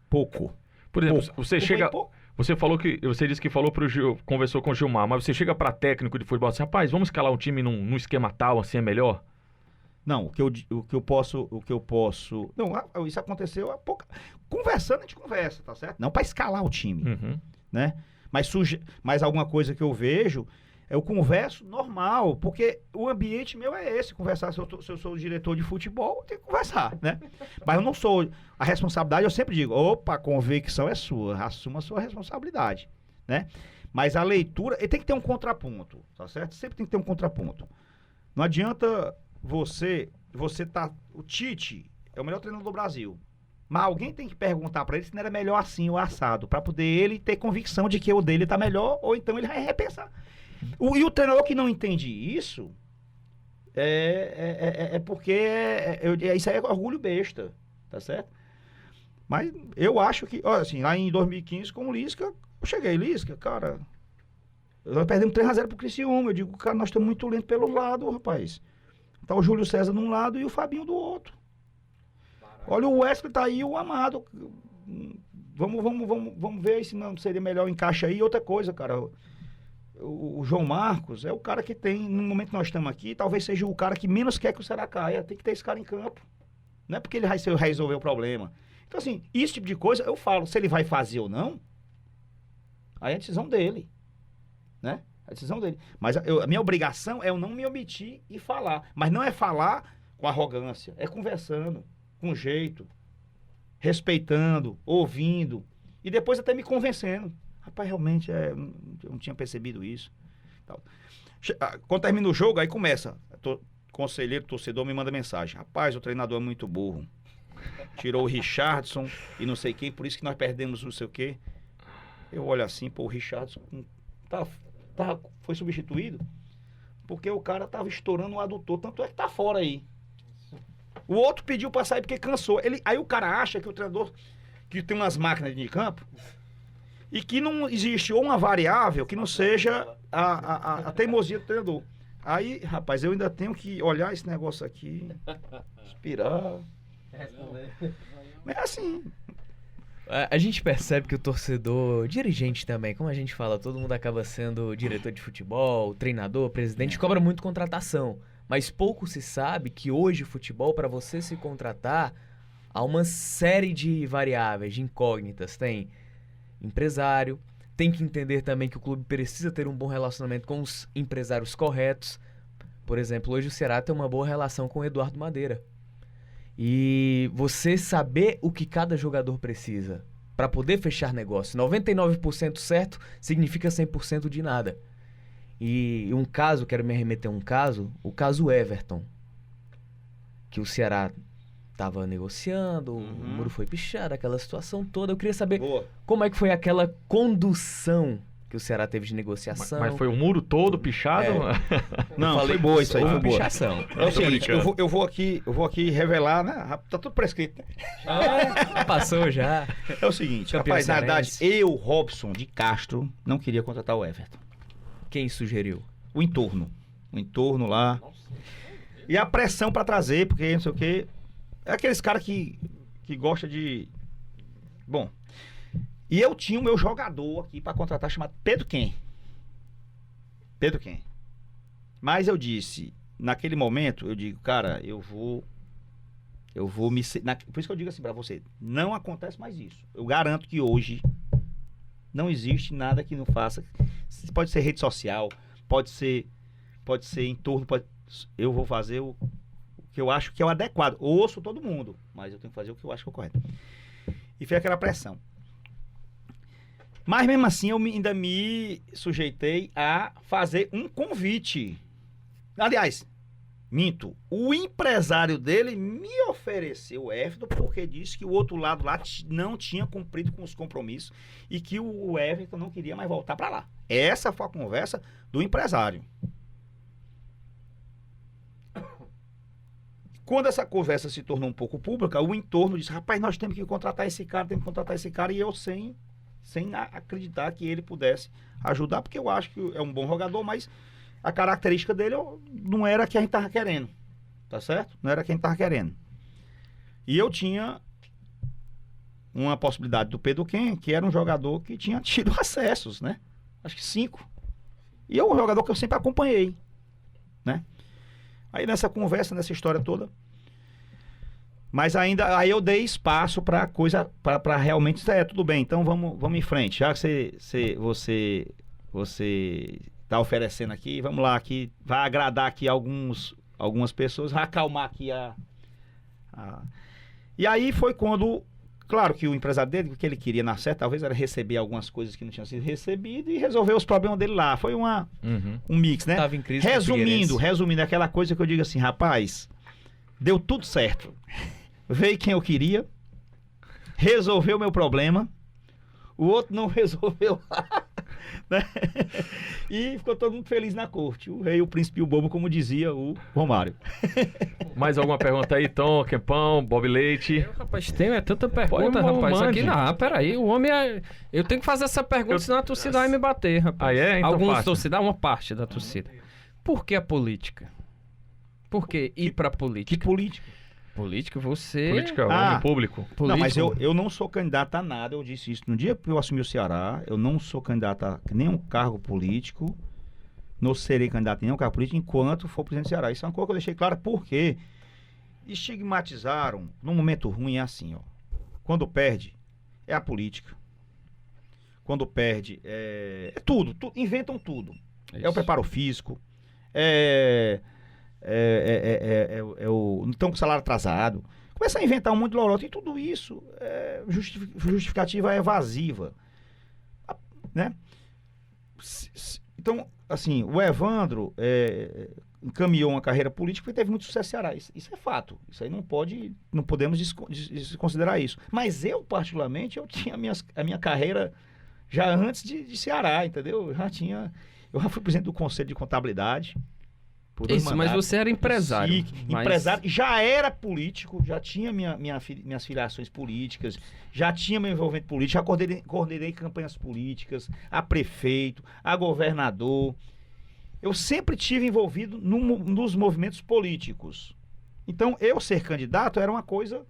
pouco. Por exemplo, Pouco. você chega... Você falou que... Você disse que falou pro Gil, conversou com o Gilmar, mas você chega pra técnico de futebol e diz, rapaz, vamos escalar um time num esquema tal, assim é melhor? Não, o que eu posso... Não, isso aconteceu há pouco. Conversando, a gente conversa, tá certo? Não pra escalar o time, Uhum. né? Mas alguma coisa que eu vejo, eu converso normal, porque o ambiente meu é esse, conversar. Se eu sou o diretor de futebol, eu tenho que conversar, né? Mas eu não sou... A responsabilidade, eu sempre digo, opa, a convicção é sua, assuma a sua responsabilidade, né? Mas a leitura, ele tem que ter um contraponto, tá certo? Sempre tem que ter um contraponto. Não adianta o Tite é o melhor treinador do Brasil, mas alguém tem que perguntar pra ele se não era melhor assim ou assado, pra poder ele ter convicção de que o dele tá melhor, ou então ele vai repensar. E o treinador que não entende isso é porque isso aí é orgulho besta, tá certo? Mas eu acho que, olha assim, lá em 2015 com o Lisca, eu cheguei, Lisca, cara, nós perdemos 3-0 pro Criciúma, eu digo, cara, nós estamos muito lentos pelo lado, rapaz. Tá o Júlio César de um lado e o Fabinho do outro. Olha, o Wesley tá aí, o Amado. Vamos ver aí se não seria melhor o encaixe aí. Outra coisa, cara, o João Marcos é o cara que tem, no momento que nós estamos aqui, talvez seja o cara que menos quer que o Ceará caia. Tem que ter esse cara em campo. Não é porque ele vai resolver o problema. Então, assim, esse tipo de coisa, eu falo, se ele vai fazer ou não, aí é a decisão dele, né? É a decisão dele. Mas a minha obrigação é eu não me omitir e falar. Mas não é falar com arrogância, é conversando, com jeito, respeitando, ouvindo, e depois até me convencendo. Rapaz, realmente, eu não tinha percebido isso. Quando termina o jogo, aí começa. Conselheiro, torcedor me manda mensagem. Rapaz, o treinador é muito burro. Tirou o Richardson e não sei quem, por isso que nós perdemos não sei o quê. Eu olho assim, pô, o Richardson foi substituído porque o cara tava estourando o adutor, tanto é que tá fora aí. O outro pediu pra sair porque cansou. Aí o cara acha que o treinador, que tem umas máquinas de campo, e que não existe ou uma variável que não seja a teimosia do treinador. Aí, rapaz, eu ainda tenho que olhar esse negócio aqui, inspirar. É assim. A gente percebe que o torcedor, dirigente também, como a gente fala, todo mundo acaba sendo diretor de futebol, treinador, presidente, cobra muito contratação. Mas pouco se sabe que hoje o futebol, para você se contratar, há uma série de variáveis, de incógnitas. Tem empresário, tem que entender também que o clube precisa ter um bom relacionamento com os empresários corretos. Por exemplo, hoje o Ceará tem uma boa relação com o Eduardo Madeira. E você saber o que cada jogador precisa para poder fechar negócio. 99% certo significa 100% de nada. E um caso, quero me arremeter a um caso, o caso Everton. Que o Ceará estava negociando, o muro foi pichado, aquela situação toda. Eu queria saber como é que foi aquela condução que o Ceará teve de negociação. Mas foi o muro todo pichado? Não, falei, foi boa isso aí, houve foi boa. pichação. É o seguinte, brincando. eu vou aqui revelar, né? Tá tudo prescrito, né? Passou já. É o seguinte, Campeão rapaz, na verdade, cearense. eu, Robson de Castro, não queria contratar o Everton. Quem sugeriu? O entorno lá. E a pressão pra trazer, porque não sei o quê. É aqueles caras que gosta de... Bom, e eu tinha o meu jogador aqui pra contratar chamado Pedro Quem. Mas eu disse, naquele momento, eu digo, cara, eu vou me... Por isso que eu digo assim pra você, não acontece mais isso. Eu garanto que hoje não existe nada que não faça. Pode ser rede social, pode ser entorno, eu vou fazer o que eu acho que é o adequado. Eu ouço todo mundo, mas eu tenho que fazer o que eu acho que é o correto. E foi aquela pressão. Mas mesmo assim, ainda me sujeitei a fazer um convite. Aliás, minto. O empresário dele me ofereceu o Everton porque disse que o outro lado lá não tinha cumprido com os compromissos e que o Everton não queria mais voltar para lá. Essa foi a conversa do empresário. Quando essa conversa se tornou um pouco pública, o entorno disse, rapaz, nós temos que contratar esse cara, e eu sem acreditar que ele pudesse ajudar, porque eu acho que é um bom jogador, mas a característica dele não era a que a gente estava querendo, tá certo? Não era a que a gente estava querendo. E eu tinha uma possibilidade do Pedro Quem, que era um jogador que tinha tido acessos, né? Acho que 5. E é um jogador que eu sempre acompanhei, né? Aí nessa conversa, nessa história toda, mas ainda, aí eu dei espaço para coisa, para realmente, tudo bem, então vamos em frente, já que você tá oferecendo aqui, vamos lá, que vai agradar aqui algumas pessoas, vai acalmar aqui E aí foi quando, claro que o empresário dele, o que ele queria na certa, talvez era receber algumas coisas que não tinham sido recebidas e resolver os problemas dele lá, foi um mix, né? Tava em crise com o Figueirense. Resumindo, aquela coisa que eu digo assim, rapaz, deu tudo certo. Veio quem eu queria, resolveu o meu problema, o outro não resolveu lá, né? E ficou todo mundo feliz na corte. O rei, o príncipe e o bobo, como dizia o Romário. Mais alguma pergunta aí, Tom, Kempão, Bob Leite? Rapaz, tem tanta pergunta, Pô, rapaz. Isso mande. aqui não, peraí. O homem é. Eu tenho que fazer essa pergunta, senão a torcida vai me bater, rapaz. Ah, é? Então Alguns faça. torcida, uma parte da torcida. Por que a política? Por que ir pra Que política? político. Política, você. Política, Ah. homem público. Político. Não, mas eu não sou candidato a nada, eu disse isso no dia que eu assumi o Ceará, eu não sou candidato a nenhum cargo político, não serei candidato a nenhum cargo político enquanto for presidente do Ceará. Isso é uma coisa que eu deixei claro, porque estigmatizaram, num momento ruim é assim, ó, quando perde, é a política, quando perde, é tudo, inventam tudo, é o preparo físico, não estão com salário atrasado. Começa a inventar um monte de lorota e tudo isso justificativa evasiva, né? Então, assim, o Evandro encaminhou uma carreira política e teve muito sucesso no Ceará. Isso é fato. Isso aí não podemos desconsiderar isso. Mas eu, particularmente, eu tinha a minha carreira já antes de Ceará, entendeu? Eu já fui presidente do Conselho de Contabilidade. Por 2 Isso, mas mandatos. você era empresário. Sim, empresário, já era político, já tinha minhas filiações políticas, já tinha meu envolvimento político, já coordenei campanhas políticas, a prefeito, a governador. Eu sempre tive envolvido nos movimentos políticos. Então, eu ser candidato era uma coisa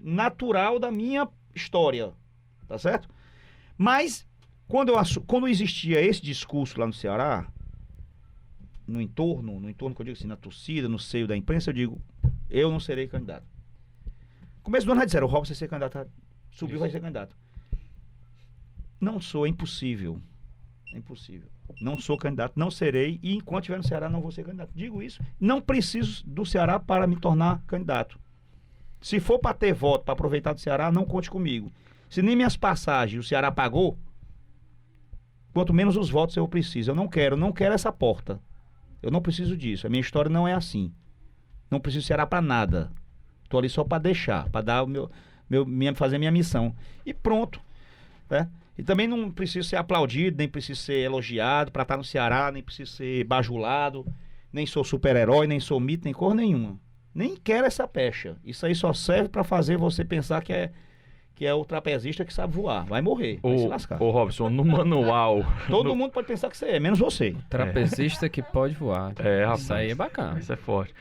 natural da minha história, tá certo? Mas, quando existia esse discurso lá no Ceará, no entorno que eu digo assim, na torcida, no seio da imprensa, eu digo, eu não serei candidato. Começo do ano já disseram, o Robson vai ser candidato, subiu, vai ser candidato. Não sou, é impossível. É impossível. Não sou candidato, não serei, e enquanto estiver no Ceará não vou ser candidato. Digo isso, não preciso do Ceará para me tornar candidato. Se for para ter voto, para aproveitar do Ceará, não conte comigo. Se nem minhas passagens o Ceará pagou, quanto menos os votos eu preciso. Eu não quero essa porta. Eu não preciso disso. A minha história não é assim. Não preciso Ceará para nada. Tô ali só para deixar, para dar fazer minha missão. E pronto, né? E também não preciso ser aplaudido, nem preciso ser elogiado para estar no Ceará, nem preciso ser bajulado, nem sou super-herói, nem sou mito, nem cor nenhuma. Nem quero essa pecha. Isso aí só serve para fazer você pensar que é o trapezista que sabe voar. Vai morrer, vai se lascar. Ô Robson, no manual... Todo mundo pode pensar que você é, menos você. Trapezista que pode voar. Rapaz. Isso aí é bacana. Isso é forte.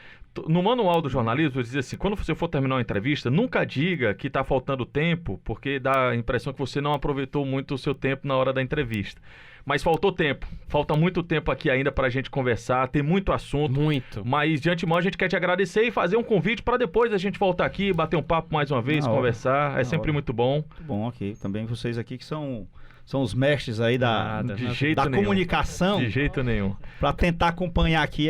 No manual do jornalismo, dizia assim, quando você for terminar uma entrevista, nunca diga que está faltando tempo, porque dá a impressão que você não aproveitou muito o seu tempo na hora da entrevista. Mas faltou tempo. Falta muito tempo aqui ainda para a gente conversar, tem muito assunto. Muito. Mas de antemão a gente quer te agradecer e fazer um convite para depois a gente voltar aqui, bater um papo mais uma vez, conversar. É sempre muito bom. Muito bom aqui. Também vocês aqui que são os mestres aí da comunicação. De jeito nenhum. Para tentar acompanhar aqui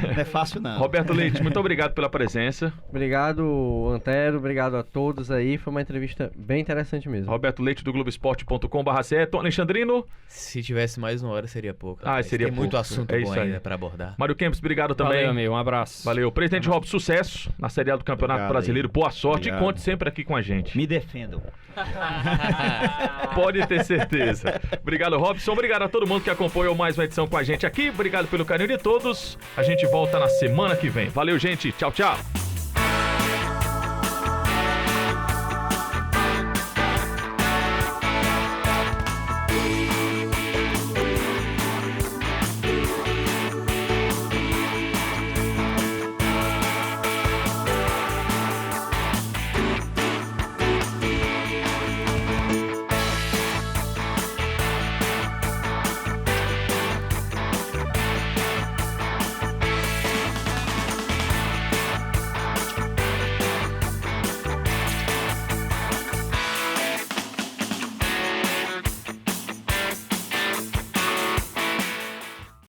não é fácil não. Roberto Leite, muito obrigado pela presença. Obrigado, Antero. Obrigado a todos aí. Foi uma entrevista bem interessante mesmo. Roberto Leite do Globoesporte.com/CE. Tony Alexandrino. Se tivesse mais uma hora, seria pouco. Seria Tem pouco. muito assunto bom ainda para abordar. Mário Kempis, obrigado também. Valeu, amigo. Um abraço. Valeu. Presidente Rob, sucesso na Série A do Campeonato Brasileiro. Boa sorte e conte sempre aqui com a gente. Me defendam. Pode ter certeza. Obrigado, Robson. Obrigado a todo mundo que acompanhou mais uma edição com a gente aqui. Obrigado pelo carinho de todos. A gente volta na semana que vem. Valeu, gente. Tchau, tchau.